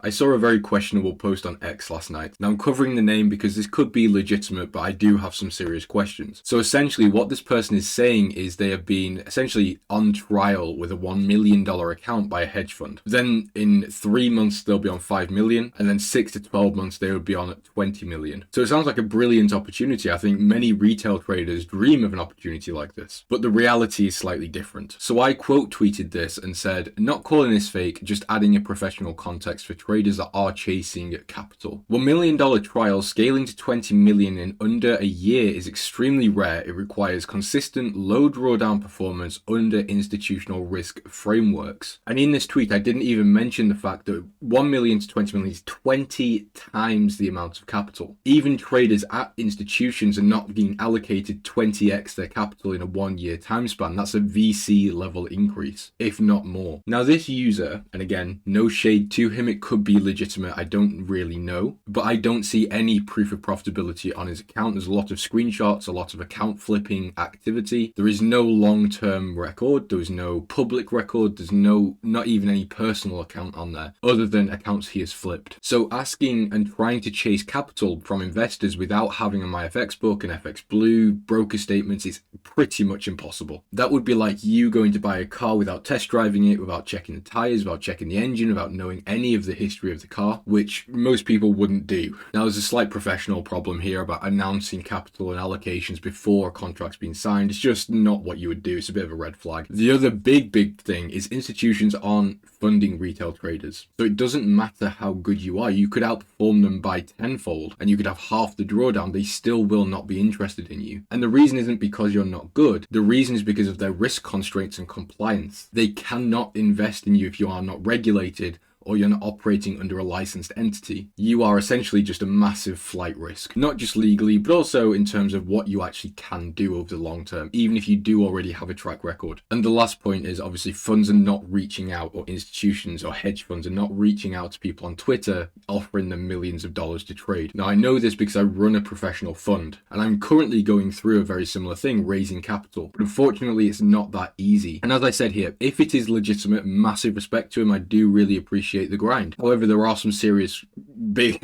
I saw a very questionable post on X last night. Now I'm covering the name because this could be legitimate, but I do have some serious questions. So essentially what this person is saying is they have been essentially on trial with a $1 million account by a hedge fund. Then in 3 months they'll be on 5 million, and then 6 to 12 months they would be on at 20 million. So it sounds like a brilliant opportunity. I think many retail traders dream of an opportunity like this, but the reality is slightly different. So I quote tweeted this and said, not calling this fake, just adding a professional context for traders that are chasing capital. $1 million trial scaling to 20 million in under a year is extremely rare. It requires consistent low drawdown performance under institutional risk frameworks. And in this tweet, I didn't even mention the fact that 1 million to 20 million is 20 times the amount of capital. Even traders at institutions are not being allocated 20x their capital in a 1 year time span. That's a VC level increase, if not more. Now this user, and again, no shade to him, it could be legitimate, I don't really know, but I don't see any proof of profitability on his account. There's a lot of screenshots, a lot of account flipping activity. There is no long-term record, there is no public record, there's not even any personal account on there, other than accounts he has flipped. So asking and trying to chase capital from investors without having a MyFX book, an FX Blue, broker statements is pretty much impossible. That would be like you going to buy a car without test driving it, without checking the tires, without checking the engine, without knowing any of the history of the car, which most people wouldn't do. Now there's a slight professional problem here about announcing capital and allocations before a contract's been signed. It's just not what you would do. It's a bit of a red flag. The other big thing is institutions aren't funding retail traders. So it doesn't matter how good you are. You could outperform them by tenfold and you could have half the drawdown. They still will not be interested in you. And the reason isn't because you're not good. The reason is because of their risk constraints and compliance. They cannot invest in you if you are not regulated or you're not operating under a licensed entity. You are essentially just a massive flight risk, not just legally, but also in terms of what you actually can do over the long term, even if you do already have a track record. And the last point is obviously funds are not reaching out, or institutions or hedge funds are not reaching out to people on Twitter offering them millions of dollars to trade. Now I know this because I run a professional fund and I'm currently going through a very similar thing, raising capital. But unfortunately it's not that easy. And as I said here, if it is legitimate, massive respect to him, I do really appreciate the grind. However, there are some serious big,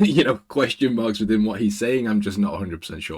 question marks within what he's saying. I'm just not 100% sure.